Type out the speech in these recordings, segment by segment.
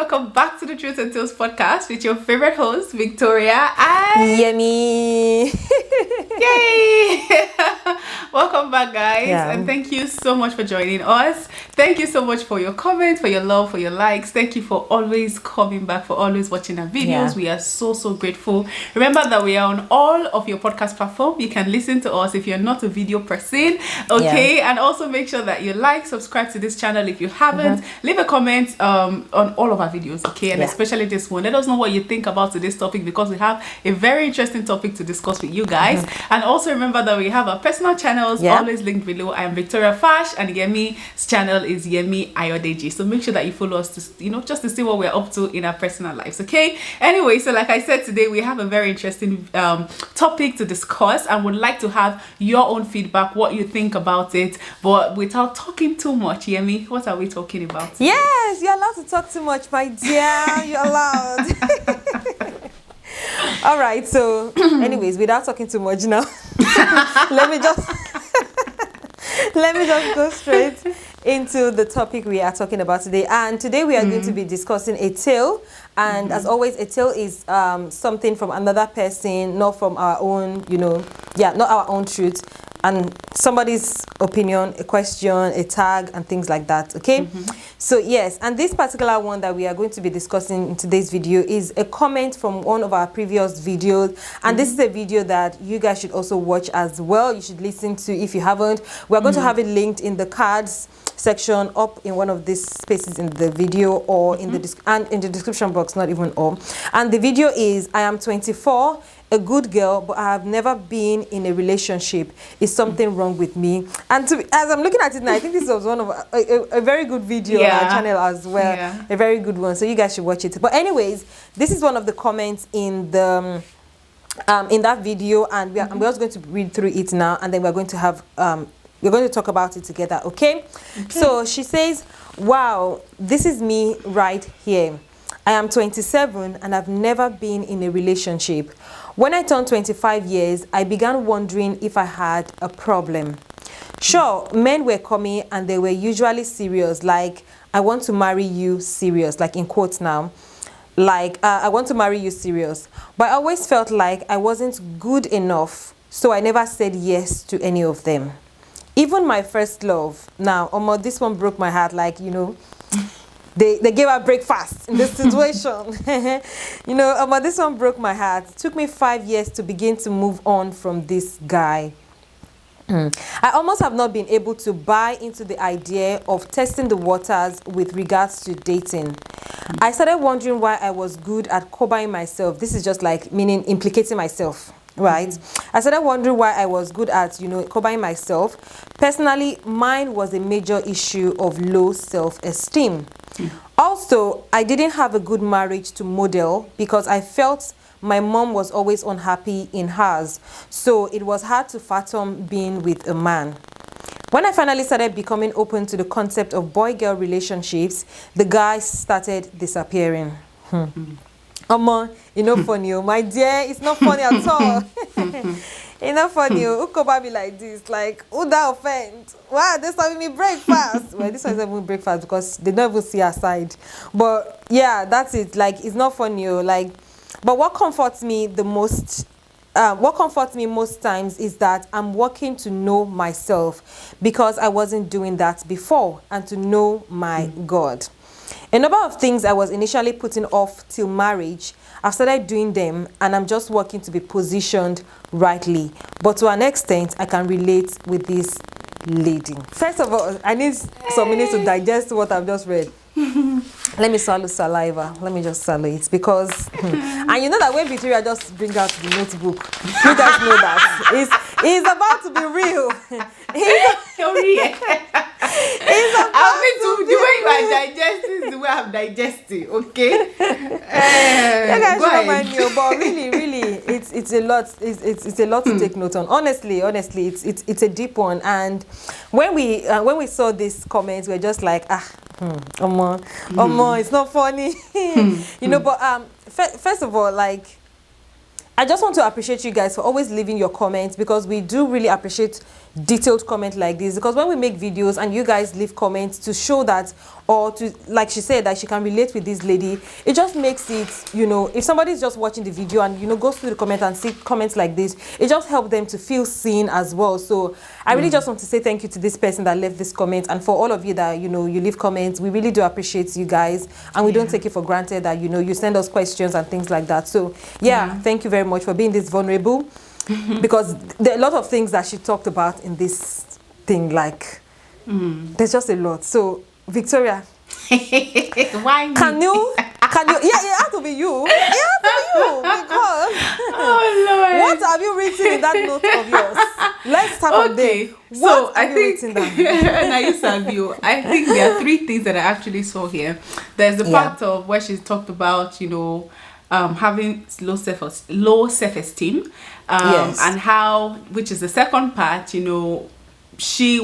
welcome back to the Truth and Tales podcast with your favorite host, Victoria and Yummy. Yay! Welcome back, guys, Yeah. and thank you so much for joining us. Thank you so much for your comments, for your love, for your likes. Thank you for always coming back, for always watching our videos. Yeah. We are so grateful. Remember that we are on all of your podcast platforms. You can listen to us if you're not a video person, okay? And also make sure that you like, subscribe to this channel if you haven't. Leave a comment on all of our videos, okay? And especially this one. Let us know what you think about today's topic, because we have a very interesting topic to discuss with you guys. And also remember that we have our personal channels always linked below. I am Victoria Fash, and Yemi's channel is Yemi Ayodeji. So make sure that you follow us to, just to see what we're up to in our personal lives, okay? Anyway, so like I said, today we have a very interesting topic to discuss, and would like to have your own feedback, what you think about it. But without talking too much, Yemi, what are we talking about today? Yes, you're allowed to talk too much, my dear. You're allowed. All right, so anyways, without talking too much now, let me just go straight into the topic we are talking about today. And today we are going to be discussing a tale. And as always, a tale is something from another person, not from our own, not our own truth. And somebody's opinion, a question, a tag, and things like that, okay? So yes, and this particular one that we are going to be discussing in today's video is a comment from one of our previous videos. And this is a video that you guys should also watch as well. You should listen to if you haven't. We're going to have it linked in the cards section up in one of these spaces in the video, or in the and in the description box, not even all. And the video is, I am 24, a good girl, but I have never been in a relationship. Is something wrong with me? And as I'm looking at it now, I think this was one of a very good video on our channel as well. A very good one. So you guys should watch it. But anyways, this is one of the comments in the in that video, and I'm just going to read through it now, and then we're going to have we're going to talk about it together, okay? So she says, wow, this is me right here. I am 27 and I've never been in a relationship. When I turned 25 years, I began wondering if I had a problem. Sure, men were coming and they were usually serious, like, I want to marry you serious, like in quotes now. Like, I want to marry you serious. But I always felt like I wasn't good enough, so I never said yes to any of them. Even my first love. Now, this one broke my heart, like, they gave her breakfast in this situation. This one broke my heart. It took me 5 years to begin to move on from this guy. I almost have not been able to buy into the idea of testing the waters with regards to dating. I started wondering why I was good at covering myself. This is just like meaning implicating myself. Right. I started wondering why I was good at, covering myself. Personally, mine was a major issue of low self-esteem. Also, I didn't have a good marriage to model because I felt my mom was always unhappy in hers. So it was hard to fathom being with a man. When I finally started becoming open to the concept of boy-girl relationships, the guys started disappearing. It's not funny, my dear. It's not funny at all. It's not funny. Who could be like this? Like, who that offend? Why are they serving me breakfast? Well, this one's not even breakfast because they don't even see her side. But yeah, that's it. Like, it's not funny. Like, but what comforts me the most, most times is that I'm working to know myself, because I wasn't doing that before, and to know my God. A number of things I was initially putting off till marriage, I've started doing them, and I'm just working to be positioned rightly. But to an extent, I can relate with this lady. First of all, I need some minutes to digest what I've just read. Let me swallow saliva. Let me just swallow it, because and you know that when Victoria just brings out the notebook, you guys know that it's about to be real. It's about to be the way you are digesting is the way I'm digesting, okay? You guys don't mind me, but really, it's a lot. It's a lot to take note on. Honestly, it's a deep one. And when we saw this comment, we're just like, it's not funny, But first of all, I just want to appreciate you guys for always leaving your comments, because we do really appreciate detailed comment like this, because when we make videos and you guys leave comments to show that, or to, like she said, that she can relate with this lady, it just makes it, you know, if somebody's just watching the video and, you know, goes through the comment and see comments like this, it just helps them to feel seen as well. So I really just want to say thank you to this person that left this comment, and for all of you that, you know, you leave comments, we really do appreciate you guys, and we don't take it for granted that, you know, you send us questions and things like that. So thank you very much for being this vulnerable. Because there are a lot of things that she talked about in this thing, like there's just a lot. So Victoria, why can you it has to be you, because what have you written in that note of yours? Let's start from there. What have you written down? I think there are three things that I actually saw here. There's the part of where she talked about, you know, having low self-esteem, and how, which is the second part, you know,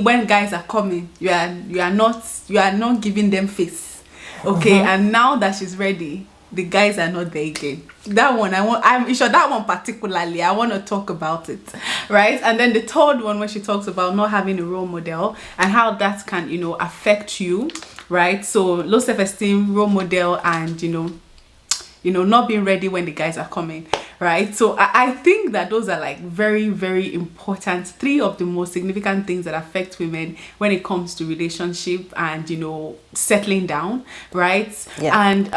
when guys are coming, you are not giving them face, okay, and now that she's ready, the guys are not there again. That one I'm sure that one particularly I want to talk about it, right? And then the third one, where she talks about not having a role model and how that can, you know, affect you, right? So low self-esteem, role model, and you know, not being ready when the guys are coming, right? So I think that those are like very, very important, three of the most significant things that affect women when it comes to relationship and, you know, settling down, right? And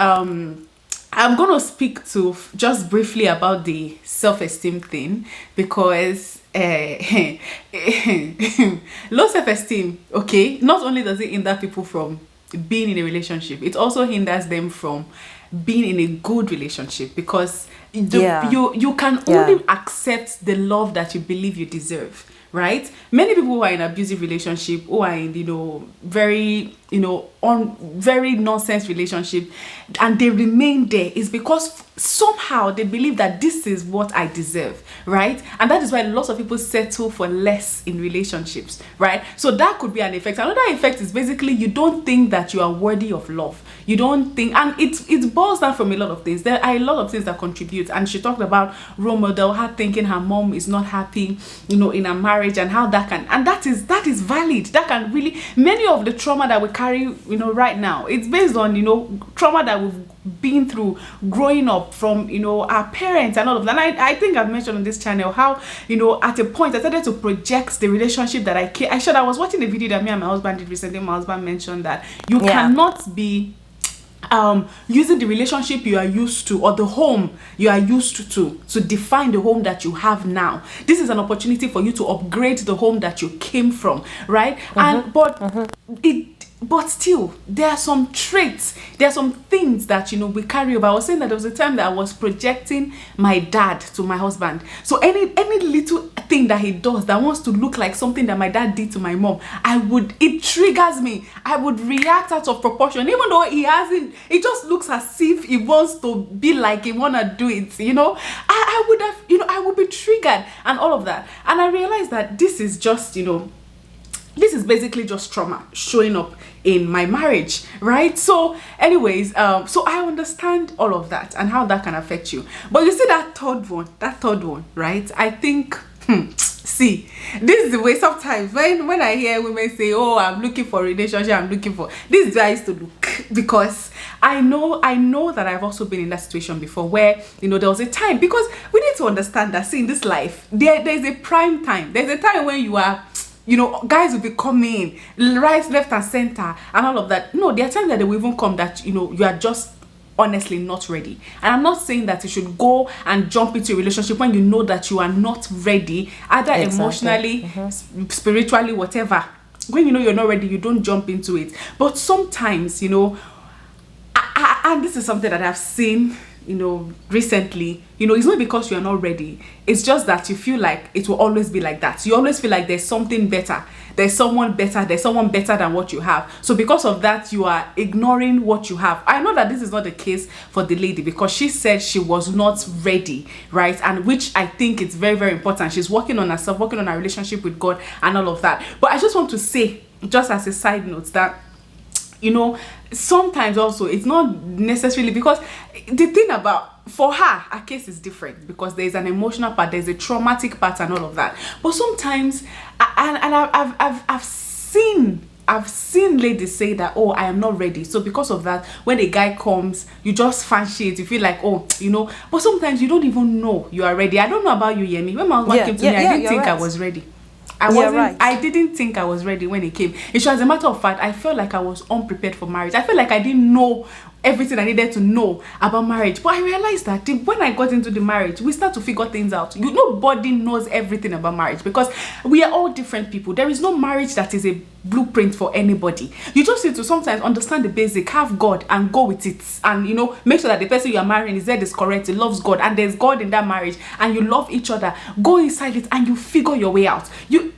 I'm going to speak to just briefly about the self-esteem thing, because low self-esteem, okay, not only does it hinder people from being in a relationship, it also hinders them from being in a good relationship, because you can only accept the love that you believe you deserve, right? Many people who are in abusive relationship, who are in, you know, very, you know, very nonsense relationship, and they remain there, is because somehow they believe that this is what I deserve, right? And that is why lots of people settle for less in relationships, right? So that could be an effect. Another effect is basically you don't think that you are worthy of love. You don't think, and it boils down from a lot of things. There are a lot of things that contribute, and she talked about role model, her thinking her mom is not happy, you know, in a marriage, and how that can, and that is valid. That can really, many of the trauma that we carry, you know, right now, it's based on, you know, trauma that we've been through growing up from, you know, our parents and all of that. And I think I've mentioned on this channel how, you know, at a point I started to project the relationship that I was watching a video that me and my husband did recently. My husband mentioned that you cannot be using the relationship you are used to, or the home you are used to define the home that you have now. This is an opportunity for you to upgrade the home that you came from, right? But still, there are some traits, there are some things that, you know, we carry over. I was saying that there was a time that I was projecting my dad to my husband. So any little thing that he does that wants to look like something that my dad did to my mom, it triggers me. I would react out of proportion, even though he hasn't. It just looks as if he wants to be like he wanna do it, you know. I would have, you know, I would be triggered and all of that. And I realized that this is just, you know, this is basically just trauma showing up in my marriage, right? So anyways, so I understand all of that and how that can affect you. But you see that third one, right? I think, see, this is the way sometimes when I hear women say, oh, I'm looking for a relationship, this is where I used to look, because I know that I've also been in that situation before, where, you know, there was a time, because we need to understand that, see, in this life, there's a prime time. There's a time when you are, you know, guys will be coming right, left and center and all of that. No, there are times that they will even come that, you know, you are just honestly not ready. And I'm not saying that you should go and jump into a relationship when you know that you are not ready, either emotionally, spiritually, whatever. When you know you're not ready, you don't jump into it. But sometimes, you know, and this is something that I've seen, you know, recently, you know, it's not because you're not ready. It's just that you feel like it will always be like that. You always feel like there's something better. There's someone better than what you have. So because of that, you are ignoring what you have. I know that this is not the case for the lady, because she said she was not ready, right? And which I think it's very, very important. She's working on herself, working on her relationship with God and all of that. But I just want to say, just as a side note, that sometimes also it's not necessarily, because the thing about, for her case is different, because there's an emotional part, there's a traumatic part and all of that. But sometimes, I've seen ladies say that, oh, I am not ready. So because of that, when a guy comes, you just fancy it. You feel like, oh, but sometimes you don't even know you are ready. I don't know about you, Yemi. When my husband came to me, I didn't think I was ready. I didn't think I was ready when he came. It's just, as a matter of fact, I felt like I was unprepared for marriage. I felt like I didn't know everything I needed to know about marriage. But I realized that when I got into the marriage, we start to figure things out. Nobody knows everything about marriage, because we are all different people. There is no marriage that is a blueprint for anybody. You just need to sometimes understand the basic, have God and go with it, and make sure that the person you are marrying is correct, he loves God, and there's God in that marriage, and you love each other. Go inside it and you figure your way out.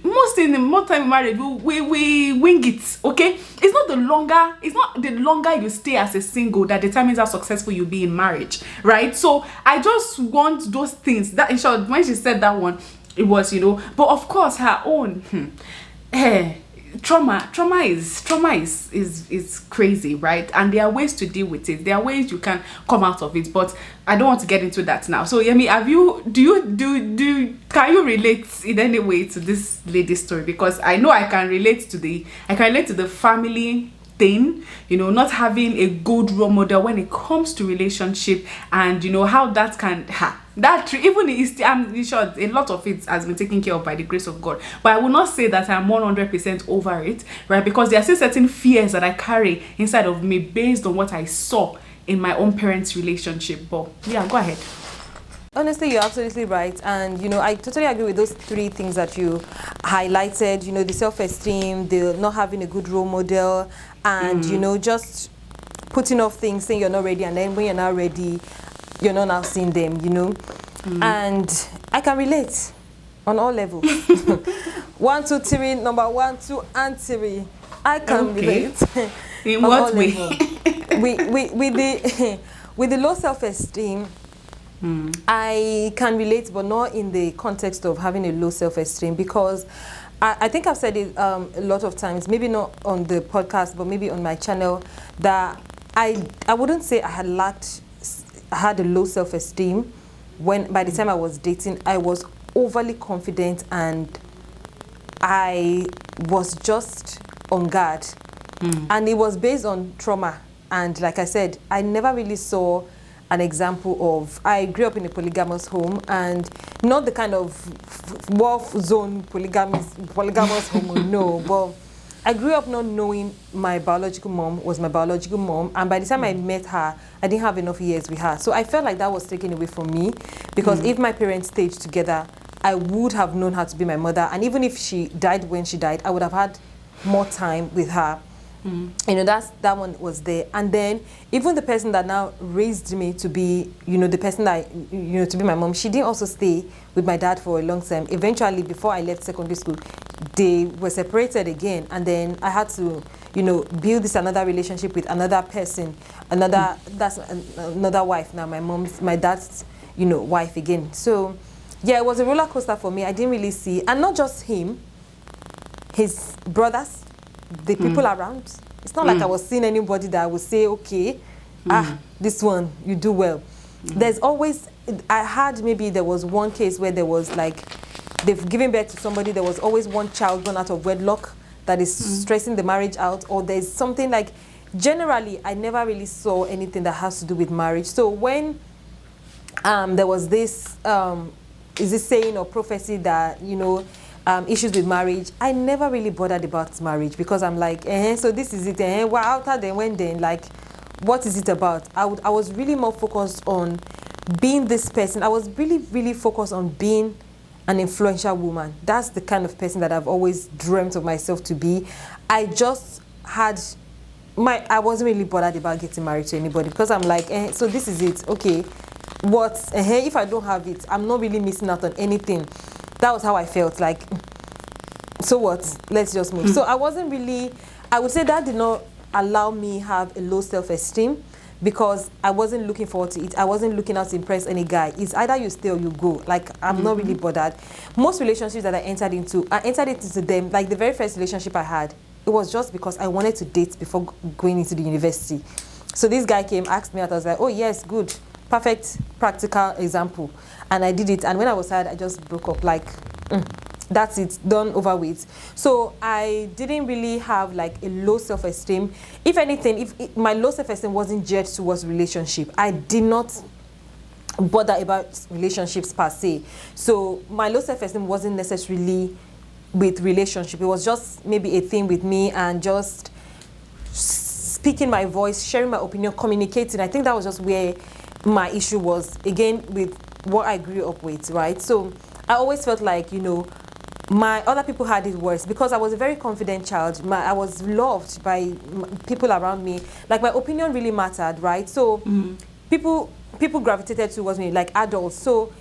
Most time in marriage, we wing it, okay? It's not the longer you stay as a single that determines how successful you'll be in marriage, right? So I just want those things. That, in short, when she said that one, it was, but of course her own trauma is crazy, right? And there are ways to deal with it. There are ways you can come out of it, but I don't want to get into that now. So Yemi, can you relate in any way to this lady's story? Because I know I can relate to the family thing, not having a good role model when it comes to relationship, and how that can even in short, a lot of it has been taken care of by the grace of God. But I will not say that I'm 100% over it, right? Because there are still certain fears that I carry inside of me based on what I saw in my own parents' relationship. But yeah, go ahead. Honestly, you're absolutely right. And, I totally agree with those three things that you highlighted, the self-esteem, the not having a good role model, and, just putting off things, saying you're not ready, and then when you're not ready, you're not now seeing them, And I can relate on all levels. 1, 2, 3, number 1, 2, and 3. I can relate. In what way? With the low self-esteem, I can relate, but not in the context of having a low self-esteem, because I think I've said it a lot of times, maybe not on the podcast, but maybe on my channel, that I wouldn't say I had a low self-esteem when, by the time I was dating, I was overly confident and I was just on guard. And it was based on trauma. And like I said, I never really saw an example of, I grew up in a polygamous home, and not the kind of war zone polygamous home, no, but I grew up not knowing my biological mom was my biological mom, and by the time I met her, I didn't have enough years with her. So I felt like that was taken away from me, because if my parents stayed together, I would have known her to be my mother, and even if she died when she died, I would have had more time with her. That one was there. And then even the person that now raised me to be, the person that, to be my mom, she didn't also stay with my dad for a long time. Eventually, before I left secondary school, they were separated again. And then I had to, build this another relationship with another person, that's another wife now, my dad's, wife again. So yeah, it was a roller coaster for me. I didn't really see, and not just him, his brothers, the people around. It's not like I was seeing anybody that I would say, okay, this one, you do well. There's always, I had, maybe there was one case where there was like, they've given birth to somebody, there was always one child born out of wedlock that is stressing the marriage out, or there's something like, generally, I never really saw anything that has to do with marriage. So when there was this, is this saying or prophecy that, issues with marriage, I never really bothered about marriage, because I'm like, so this is it, well, after then, when then, like, what is it about? I was really more focused on being this person. I was really, really focused on being an influential woman. That's the kind of person that I've always dreamt of myself to be. I just had I wasn't really bothered about getting married to anybody, because I'm like, so this is it, okay, what, if I don't have it, I'm not really missing out on anything. That was how I felt, like, so what, let's just move. So I wasn't really, I would say that did not allow me have a low self-esteem, because I wasn't looking forward to it. I wasn't looking out to impress any guy. It's either you stay or you go. Like, I'm not really bothered. Most relationships that I entered into them, like the very first relationship I had, it was just because I wanted to date before going into the university. So this guy came, asked me out. I was like, oh yes, good, perfect, practical example. And I did it. And when I was tired, I just broke up. Like, that's it, done, over with. So I didn't really have like a low self-esteem. If anything, my low self-esteem wasn't geared towards relationship. I did not bother about relationships per se. So my low self-esteem wasn't necessarily with relationship. It was just maybe a thing with me and just speaking my voice, sharing my opinion, communicating. I think that was just where my issue was, again, with what I grew up with, right? So I always felt like, you know, my other people had it worse because I was a very confident child. I was loved by people around me. Like, my opinion really mattered, right? So people gravitated towards me, like adults. So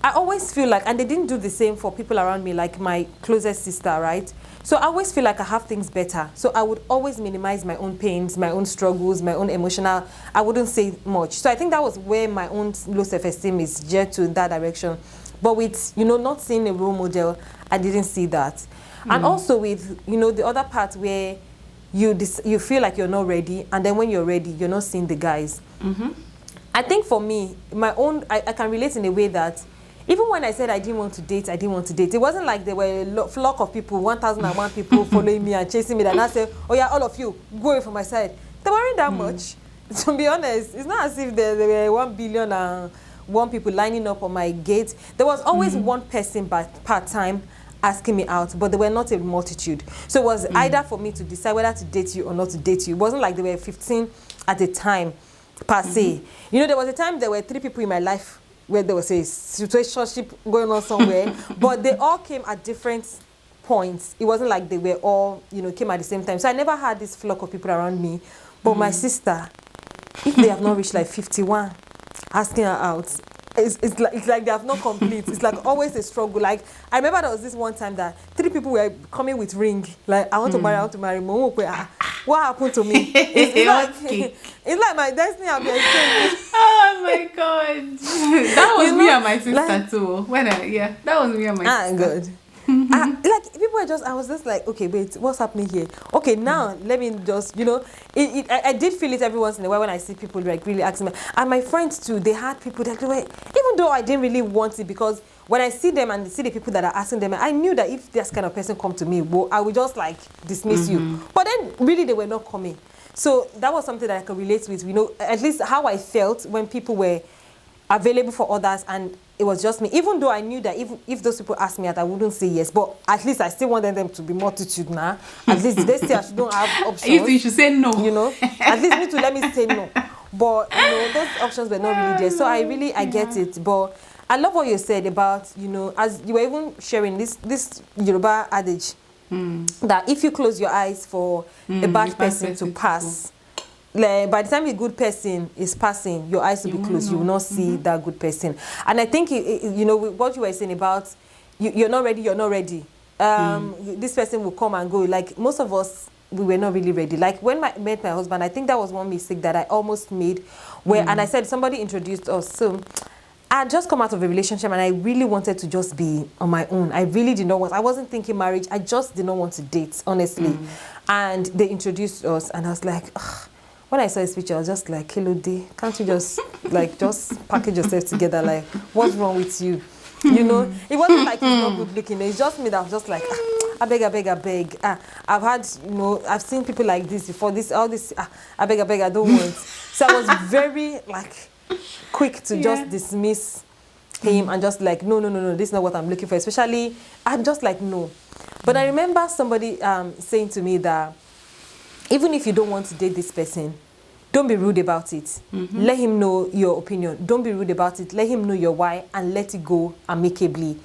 I always feel like, and they didn't do the same for people around me, like my closest sister, right? So I always feel like I have things better. So I would always minimize my own pains, my own struggles, my own emotional, I wouldn't say much. So I think that was where my own low self-esteem is geared to, in that direction. But with, you know, not seeing a role model, I didn't see that. And also with, you know, the other part where you feel like you're not ready, and then when you're ready, you're not seeing the guys. I think for me, my own, I can relate in a way that even when I said I didn't want to date, it wasn't like there were a flock of people, 1,001 people following me and chasing me, that I said, oh yeah, all of you, go away from my side. There weren't that much. To be honest, it's not as if there were 1 billion and one people lining up on my gate. There was always one person part-time asking me out, but there were not a multitude. So it was either for me to decide whether to date you or not to date you. It wasn't like there were 15 at a time, per se. You know, there was a time there were 3 people in my life where there was a situationship going on somewhere, but they all came at different points. It wasn't like they were all, you know, came at the same time. So I never had this flock of people around me. But my sister, if they have not reached like 51, asking her out, it's like they have not complete. It's like always a struggle. Like, I remember there was this one time that 3 people were coming with ring. Like, I want to marry. What happened to me? It's like my destiny have been exchanged. Oh my god. That was me and my sister too. That was me and my sister. Good. Like, people were just, I was just like, okay, wait, what's happening here? Okay, now let me just, you know, I did feel it every once in a while when I see people like really asking me. And my friends too, they had people that were, even though I didn't really want it, because when I see them and see the people that are asking them, I knew that if this kind of person come to me, well, I would just like dismiss you. But then really they were not coming. So that was something that I could relate with, you know, at least how I felt when people were available for others and it was just me. Even though I knew that if those people asked me out, I wouldn't say yes. But at least I still wanted them to be multitude now. At least they say I don't have options. You should say no. You know, at least me to let me say no. But, you know, those options were not really there. So I get it. But I love what you said about, you know, as you were even sharing this Yoruba adage, that if you close your eyes for a bad person to pass, like, by the time a good person is passing, your eyes will be closed. You will not see that good person. And I think, you know, what you were saying about you're not ready, this person will come and go. Like, most of us, we were not really ready. Like, when I met my husband, I think that was one mistake that I almost made. And I said, somebody introduced us. So I had just come out of a relationship and I really wanted to just be on my own. I really did not want, I wasn't thinking marriage. I just did not want to date, honestly. And they introduced us and I was like, ugh. When I saw his picture, I was just like, hello, D, can't you just, like, just package yourself together? Like, what's wrong with you? You know, it wasn't like he's not good looking. It's just me that was just like, I beg. I've had, you know, I've seen people like this before. All this, I beg, I don't want. So I was very, like, quick to just dismiss him and just like, no, this is not what I'm looking for. Especially, I'm just like, no. But I remember somebody saying to me that, even if you don't want to date this person, don't be rude about it. Let him know your opinion. Don't be rude about it. Let him know your why and let it go amicably.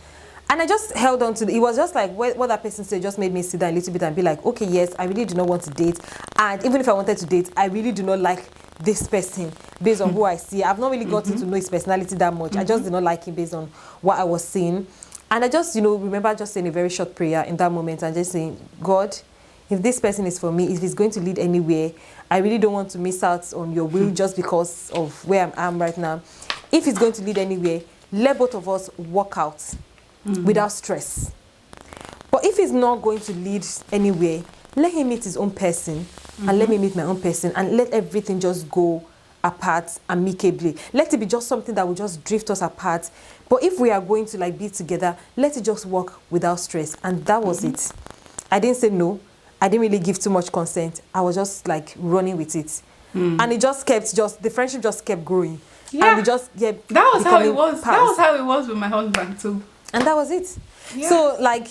And I just held on to it. Was just like what that person said just made me sit down a little bit and be like, okay, yes, I really do not want to date. And even if I wanted to date, I really do not like this person based on who I see. I've not really gotten to know his personality that much. I just did not like him based on what I was seeing. And I just, you know, remember just saying a very short prayer in that moment and just saying, God, if this person is for me, if he's going to lead anywhere, I really don't want to miss out on your will just because of where I am right now. If he's going to lead anywhere, let both of us walk out without stress. But if he's not going to lead anywhere, let him meet his own person and let me meet my own person, and let everything just go apart amicably. Let it be just something that will just drift us apart. But if we are going to like be together, let it just work without stress. And that was it. I didn't say no. I didn't really give too much consent. I was just like running with it. And it just kept, the friendship just kept growing. Yeah. And we just kept that was how it was. past. That was how it was with my husband too. And that was it. Yeah. So like,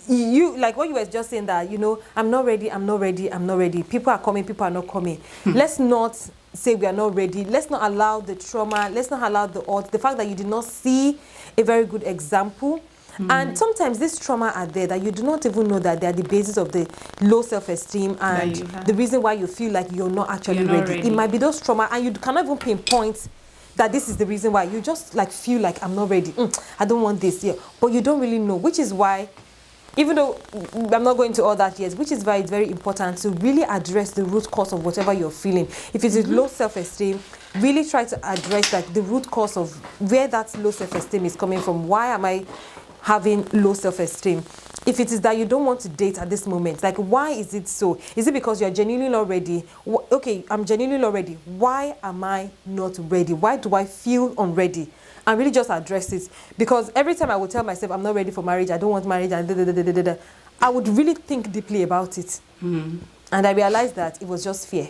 you like what you were just saying, that I'm not ready, people are coming, people are not coming. Let's not say we are not ready. Let's not allow the trauma, let's not allow the odds, the fact that you did not see a very good example. And sometimes this trauma are there that you do not even know that they are the basis of the low self-esteem and the reason why you feel like you're not actually ready. It might be those trauma, and you cannot even pinpoint that this is the reason why. You just like feel like I'm not ready. I don't want this here, but you don't really know, which is why, even though I'm not going to all that yet, which is why it's very important to really address the root cause of whatever you're feeling. If it is low self-esteem, really try to address like the root cause of where that low self-esteem is coming from. Why am I having low self-esteem? If it is that you don't want to date at this moment, like why is it so? Is it because you're genuinely not ready? Okay, I'm genuinely not ready. Why am I not ready? Why do I feel unready? And really just address it. Because every time I would tell myself I'm not ready for marriage, I don't want marriage, and I would really think deeply about it. And I realized that it was just fear.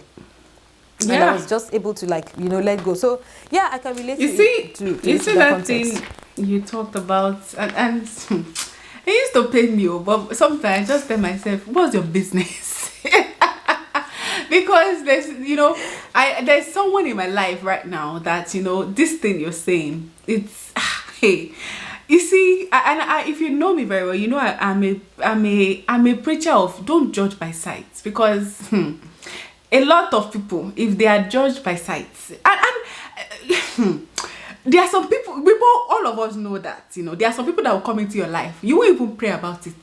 And I was just able to like, let go. So yeah, I can relate to that context. thing you talked about, and it used to pain me, but sometimes I just tell myself, what's your business? Because there's someone in my life right now that this thing you're saying, it's hey, you see, and if you know me very well, I'm a preacher of don't judge by sight, because a lot of people, if they are judged by sights, and there are some people, all of us know that, there are some people that will come into your life. You won't even pray about it.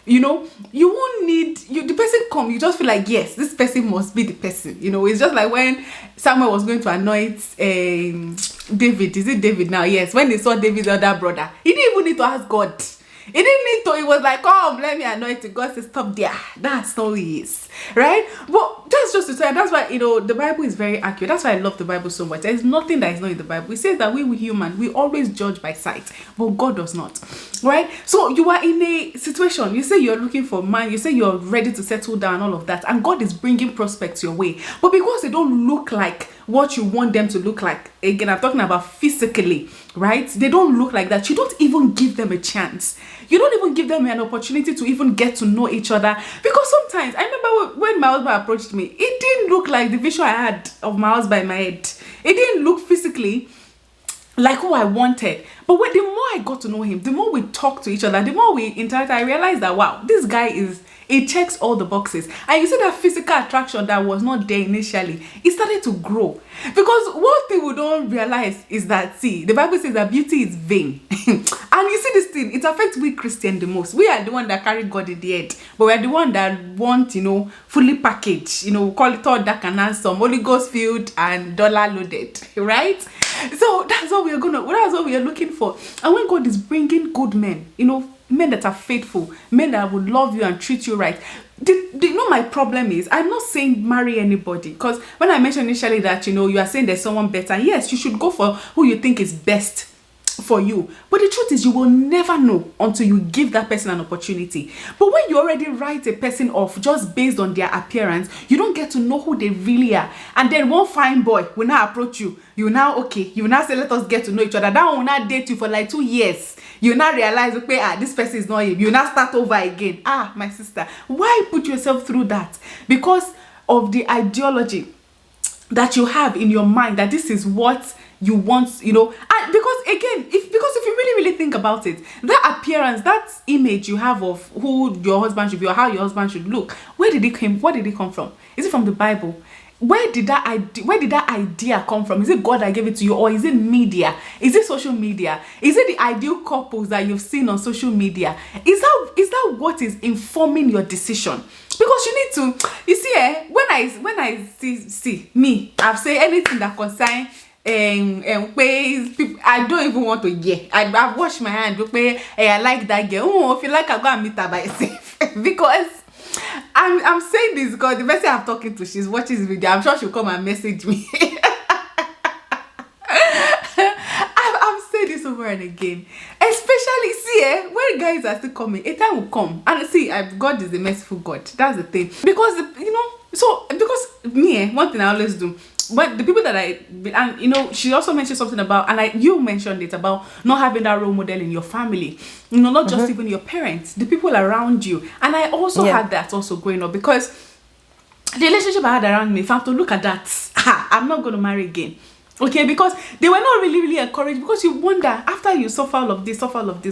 You won't need, the person come, you just feel like, yes, this person must be the person. It's just like when Samuel was going to anoint David. Is it David now? Yes. When they saw David's other brother, he didn't even need to ask God. He didn't need to. He was like, come, let me anoint you. God said, stop there. That's not who he is. Right? But that's just to say, that's why, the Bible is very accurate. That's why I love the Bible so much. There's nothing that is not in the Bible. It says that we human, we always judge by sight, but God does not. Right? So you are in a situation, you say you're looking for man, you say you're ready to settle down, all of that, and God is bringing prospects your way. But because they don't look like what you want them to look like, again, I'm talking about physically, right? They don't look like that. You don't even give them a chance. You don't even give them an opportunity to even get to know each other. Because sometimes, I remember when my husband approached me, it didn't look like the vision I had of my husband in my head. It didn't look physically like who I wanted. But the more I got to know him, the more we talked to each other, the more we interacted, I realized that, wow, this guy it checks all the boxes. And you see that physical attraction that was not there initially, it started to grow. Because one thing we don't realize is that, see, the Bible says that beauty is vain. And you see this thing, it affects we Christian the most. We are the one that carry God in the head. But we are the one that want, fully packaged, call it all dark and handsome, Holy Ghost filled and dollar loaded, right? So that's what that's what we are looking for. And when God is bringing good men, men that are faithful, men that would love you and treat you right. My problem is, I'm not saying marry anybody, because when I mentioned initially that, you are saying there's someone better, yes, you should go for who you think is best for you. But the truth is, you will never know until you give that person an opportunity. But when you already write a person off just based on their appearance, you don't get to know who they really are. And then one fine boy will now approach you. You now say, let us get to know each other. That one will not date you for like 2 years. You now realize, okay, this person is not him. You now start over again. My sister, why put yourself through that? Because of the ideology that you have in your mind that this is what you want, and because again, if you really think about it, that appearance, that image you have of who your husband should be or how your husband should look, where did it come from? Is it from the Bible? Where did that idea come from? Is it God that gave it to you, or is it media? Is it social media? Is it the ideal couples that you've seen on social media? Is that what is informing your decision? Because you need to, you see, when I see me, I've said anything that concerns ways, I don't even want to hear. I've washed my hand. I like that girl. If you like, I'll go and meet her by myself. Because I'm saying this because the person I'm talking to, she's watching this video. I'm sure she'll come and message me. I'm saying this over and again. Especially, see, when guys are still coming, a time will come. And see, God is a merciful God. That's the thing. Because, because me, one thing I always do, but the people that and she also mentioned something about, and you mentioned it about not having that role model in your family, not just even your parents, the people around you. And I also had that also growing up, because the relationship I had around me, if I have to look at that, I'm not going to marry again. Okay, because they were not really encouraged, because you wonder, after you suffer all of this,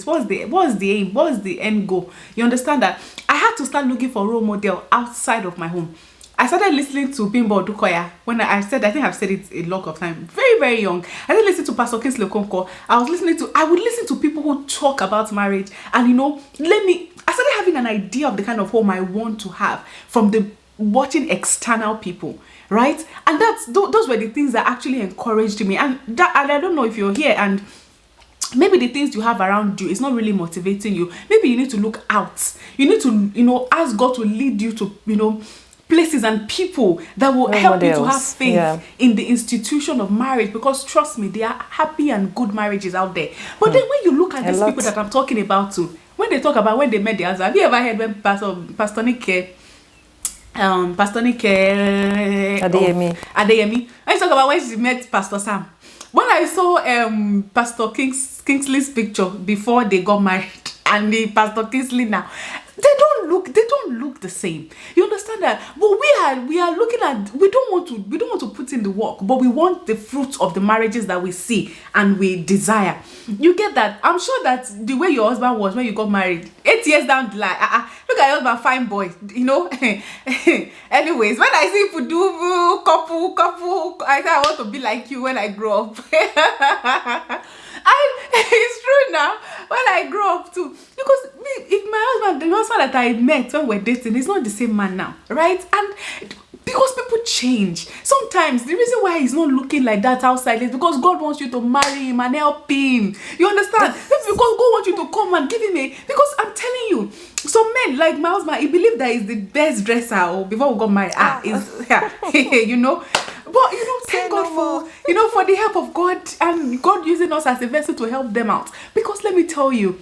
what's the aim, what's the end goal? You understand that? I had to start looking for a role model outside of my home. I started listening to Bimbo Odukoya when I think I've said it a lot of times, very, very young. I started listening to Pastor Kingsley Okonkwo. I would listen to people who talk about marriage, and I started having an idea of the kind of home I want to have from the watching external people, right? And those were the things that actually encouraged me. And I don't know if you're here and maybe the things you have around you is not really motivating you. Maybe you need to look out. You need to, ask God to lead you to, places and people that will help you to have faith in the institution of marriage, because trust me, there are happy and good marriages out there. But then when you look at these people that I'm talking about too, when they talk about when they met their husband, have you ever heard when Pastor Nike Adeyemi, I talk about when she met Pastor Sam. When I saw Pastor Kingsley's picture before they got married and the Pastor Kingsley now, they don't look the same. You understand that? But we are looking at, we don't want to put in the work, but we want the fruits of the marriages that we see and we desire. You get that? I'm sure that the way your husband was when you got married, 8 years down the line, look at your husband, fine boy, Anyways, when I see people do couple, I say I want to be like you when I grow up. It's true now. When I grow up too, because if the husband that I met when we're dating, is not the same man now, right? And because people change. Sometimes the reason why he's not looking like that outside is because God wants you to marry him and help him. You understand? It's because God wants you to come and give him because I'm telling you, some men like my husband, he believed that he's the best dresser before we got married. But thank God for the help of God, and God using us as a vessel to help them out. Because let me tell you,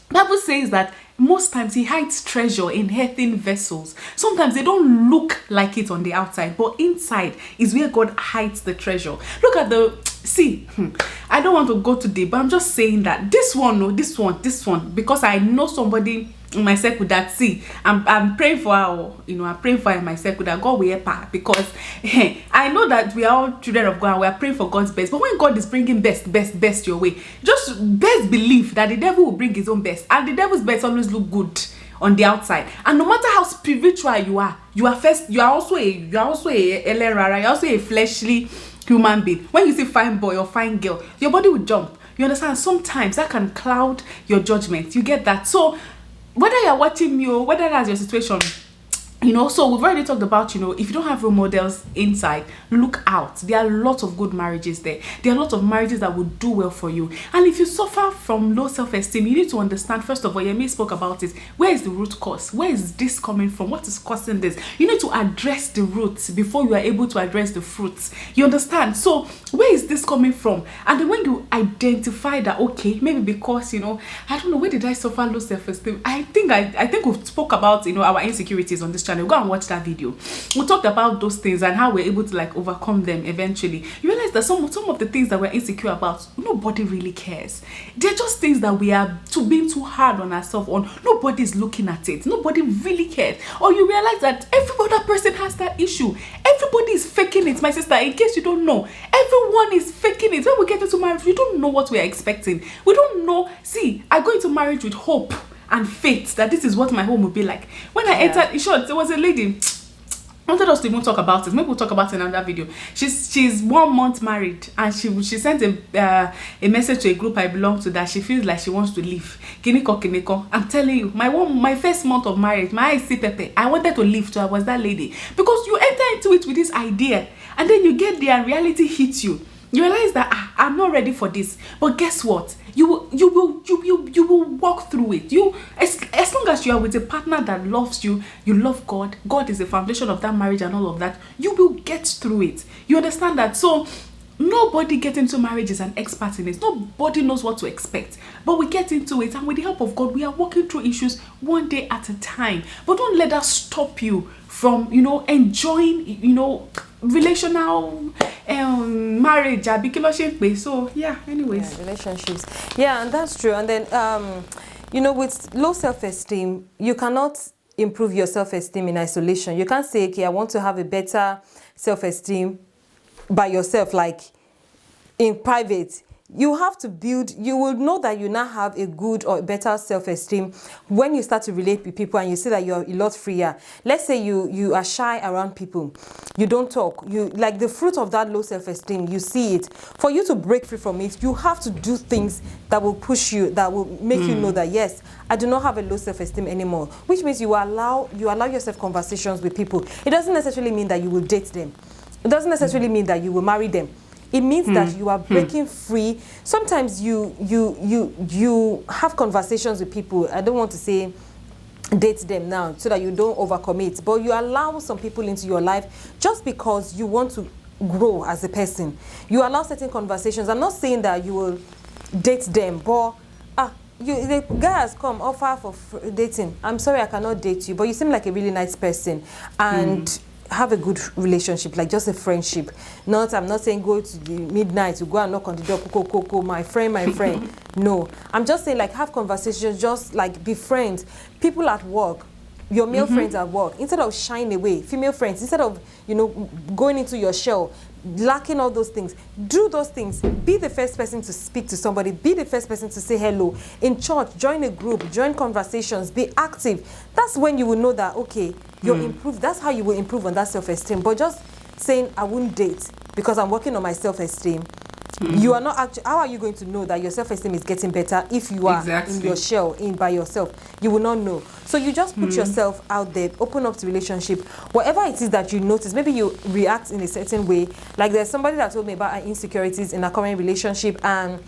Bible says that most times he hides treasure in earthen vessels. Sometimes they don't look like it on the outside, but inside is where God hides the treasure. Look at I don't want to go to deep, but I'm just saying that this one, because I know somebody in my circle that I'm praying for her, I'm praying for her in my circle that God will help her, because I know that we are all children of God and we are praying for God's best. But when God is bringing best your way, just best believe that the devil will bring his own best, and the devil's best always look good on the outside. And no matter how spiritual you are also a fleshly human being. When you see fine boy or fine girl, your body will jump. You understand? Sometimes that can cloud your judgment. You get that? So whether you're watching me or whether that's your situation, so we've already talked about, if you don't have role models inside, look out. There are lots of good marriages there. There are lots of marriages that will do well for you. And if you suffer from low self-esteem, you need to understand, first of all, Yemi spoke about it. Where is the root cause? Where is this coming from? What is causing this? You need to address the roots before you are able to address the fruits. You understand? So where is this coming from? And then when you identify that, okay, maybe because, I don't know, where did I suffer low self-esteem? I think we spoke about, our insecurities on this channel. Go and watch that video. We talked about those things and how we're able to overcome them eventually. You realize that some of the things that we're insecure about, nobody really cares. They're just things that we are being too hard on ourselves on. Nobody's looking at it. Nobody really cares. Or you realize that every other person has that issue. Everybody is faking it, my sister. In case you don't know, everyone is faking it. When we get into marriage, we don't know what we are expecting. We don't know. See, I go into marriage with hope and faith that this is what my home will be like. When I entered, in short, there was a lady, I wanted us to even talk about it. Maybe we'll talk about it in another video. She's 1 month married, and she sent a message to a group I belong to that she feels like she wants to leave. Kiniko. I'm telling you, my first month of marriage, my eyes see pepe. I wanted to leave, so I was that lady. Because you enter into it with this idea, and then you get there and reality hits you. You realize that I'm not ready for this. But guess what? You will walk through it. As long as you are with a partner that loves you, you love God. God is the foundation of that marriage and all of that. You will get through it. You understand that? So nobody gets into marriage is an expert in it. Nobody knows what to expect. But we get into it, and with the help of God, we are walking through issues one day at a time. But don't let that stop you from, enjoying, relational marriage. So yeah, anyways. Yeah, relationships. Yeah, and that's true. And then, with low self-esteem, you cannot improve your self-esteem in isolation. You can't say, okay, I want to have a better self-esteem by yourself, like in private. You have to build, you will know that you now have a good or better self-esteem when you start to relate with people and you see that you're a lot freer. Let's say you are shy around people. You don't talk. You like the fruit of that low self-esteem, you see it. For you to break free from it, you have to do things that will push you, that will make you know that, yes, I do not have a low self-esteem anymore, which means you allow yourself conversations with people. It doesn't necessarily mean that you will date them. It doesn't necessarily mean that you will marry them. It means that you are breaking free. Sometimes you have conversations with people. I don't want to say date them now so that you don't overcommit, but you allow some people into your life just because you want to grow as a person. You allow certain conversations. I'm not saying that you will date them, but the guy has come offer for dating. I'm sorry, I cannot date you, but you seem like a really nice person, and have a good relationship, like just a friendship. I'm not saying go to the midnight to go and knock on the door, my friend. No, I'm just saying like have conversations, just like be friends. People at work, your male friends at work, instead of shying away, female friends, instead of going into your shell, lacking all those things, do those things. Be the first person to speak to somebody. Be the first person to say hello. In church, join a group, join conversations, be active. That's when you will know that, okay, you're improved. That's how you will improve on that self-esteem. But just saying, I won't date because I'm working on my self-esteem, you are not actually, how are you going to know that your self-esteem is getting better if you are in your shell, by yourself? You will not know. So you just put yourself out there, open up to relationship. Whatever it is that you notice, maybe you react in a certain way. Like there's somebody that told me about her insecurities in her current relationship and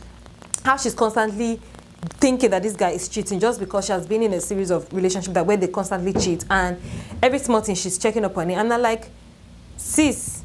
how she's constantly thinking that this guy is cheating just because she has been in a series of relationships where they constantly cheat, and every small thing she's checking up on it. And I'm like, sis,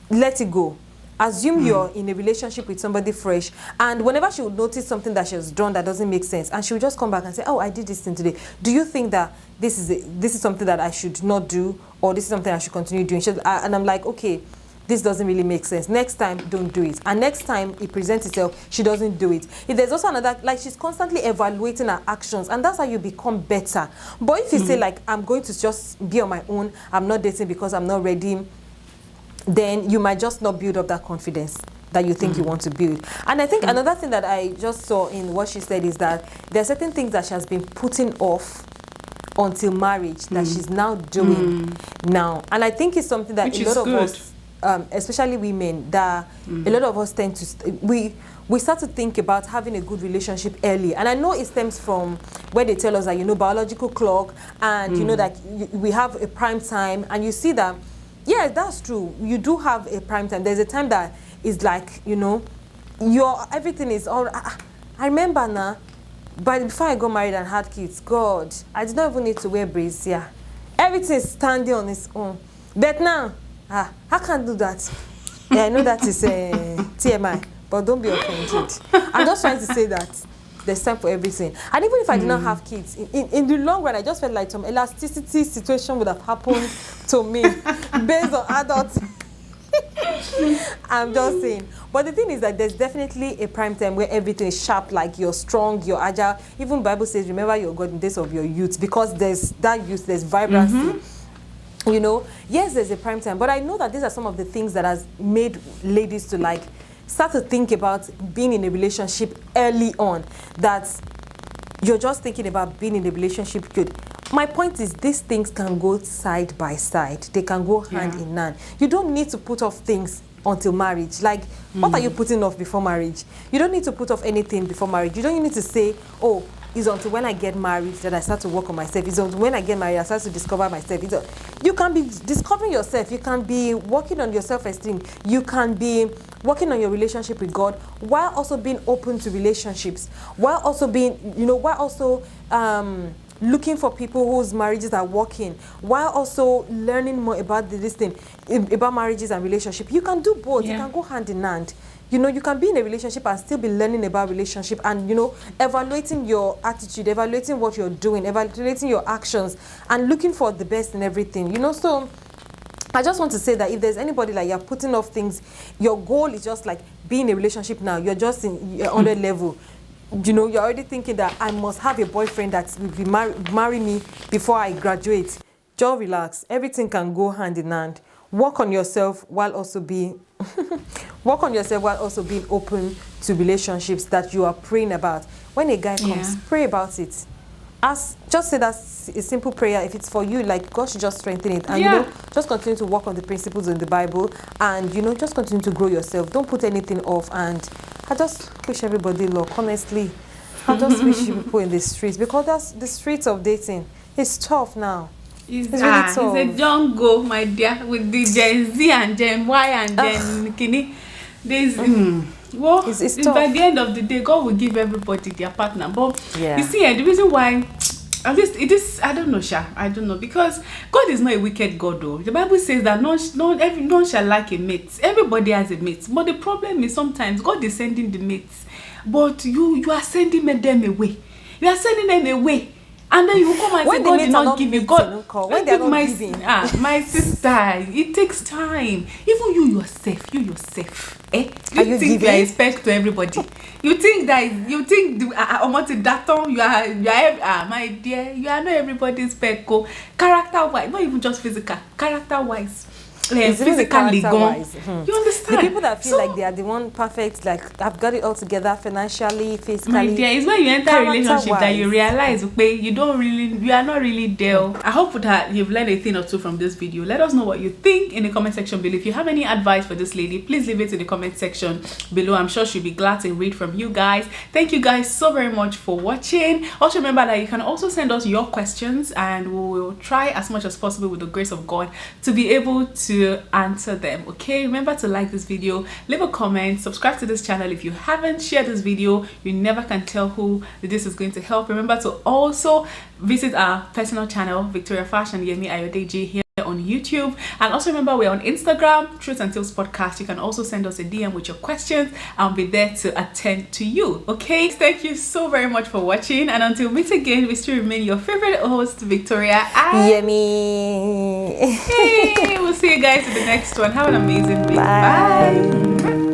let it go. Assume you're in a relationship with somebody fresh, and whenever she would notice something that she has done that doesn't make sense, and she would just come back and say, oh, I did this thing today. Do you think that this is something that I should not do, or this is something I should continue doing? And I'm like, okay, this doesn't really make sense. Next time, don't do it. And next time it presents itself, she doesn't do it. If there's also another, like she's constantly evaluating her actions, and that's how you become better. But if you say like, I'm going to just be on my own, I'm not dating because I'm not ready, then you might just not build up that confidence that you think you want to build. And I think another thing that I just saw in what she said is that there are certain things that she has been putting off until marriage that she's now doing now. And I think it's something that a lot of us, especially women, that a lot of us tend to, we start to think about having a good relationship early. And I know it stems from where they tell us that, biological clock, and that we have a prime time, and you see that, yeah, that's true. You do have a prime time. There's a time that is like, everything is all. I remember now, but before I got married and had kids, God, I did not even need to wear brassiere. Everything is standing on its own. But now, I can't do that. Yeah, I know that is TMI, but don't be offended. I'm just trying to say that there's time for everything. And even if I did not have kids, in the long run, I just felt like some elasticity situation would have happened to me based on adults. I'm just saying. But the thing is that there's definitely a prime time where everything is sharp, like you're strong, you're agile. Even Bible says, remember your God in days of your youth, because there's that youth, there's vibrancy. Yes, there's a prime time. But I know that these are some of the things that has made ladies to like start to think about being in a relationship early on, that you're just thinking about being in a relationship good. My point is, these things can go side by side. They can go hand in hand. You don't need to put off things until marriage. Like, what are you putting off before marriage? You don't need to put off anything before marriage. You don't need to say, oh, It's until when I get married that I start to work on myself. It's until when I get married I start to discover myself. You can be discovering yourself. You can be working on your self-esteem. You can be working on your relationship with God while also being open to relationships. While also being, looking for people whose marriages are working, while also learning more about this thing, about marriages and relationship. You can do both. You can go hand in hand. You can be in a relationship and still be learning about relationship and, evaluating your attitude, evaluating what you're doing, evaluating your actions, and looking for the best in everything, So I just want to say that if there's anybody like you're putting off things, your goal is just like being in a relationship now, you're just in your 100 level. You're already thinking that I must have a boyfriend that will be marry me before I graduate. Just relax. Everything can go hand in hand. Work on yourself while also being open to relationships that you are praying about. When a guy comes, pray about it. Just say that's a simple prayer. If it's for you, like God should just strengthen it, and just continue to work on the principles in the Bible, and just continue to grow yourself. Don't put anything off. And I just wish everybody luck. Honestly, I just wish people in the streets, because that's the streets of dating. It's tough now. It's really tough. It's a jungle, my dear, with the Gen Z and Gen Y and Gen Kini. There's it's tough. By the end of the day, God will give everybody their partner. But you see, the reason why, at least it is, I don't know, because God is not a wicked God, though. The Bible says that none shall lack a mate. Everybody has a mate. But the problem is sometimes God is sending the mates, but you are sending them away. You are sending them away. And then you come and say, God did not give you. God, when they are not giving. My sister, it takes time. Even you yourself. You think you are respect to everybody. You think that my dear, you are not everybody's pet. Character-wise, not even just physical. Character-wise. Physically gone. You understand? The people that feel like they are the one perfect, like I've got it all together financially, physically. My dear, it's when you enter a relationship that you realize, you are not really there. I hope that you've learned a thing or two from this video. Let us know what you think in the comment section below. If you have any advice for this lady, please leave it in the comment section below. I'm sure she'll be glad to read from you guys. Thank you guys so very much for watching. Also remember that you can also send us your questions, and we will try as much as possible with the grace of God to be able to answer them. Okay, remember to like this video, leave a comment, subscribe to this channel if you haven't, share this video. You never can tell who this is going to help. Remember to also visit our personal channel, Victoria Fashion Yemi Ayodeji, here on YouTube. And also remember, we're on Instagram, Truthandtalespodcast. You can also send us a DM with your questions. I'll be there to attend to you. Okay, thank you so very much for watching, and until we meet again, we still remain your favorite host, Victoria and Yemi. Hey, we'll see you guys in the next one. Have an amazing week. Bye. Bye.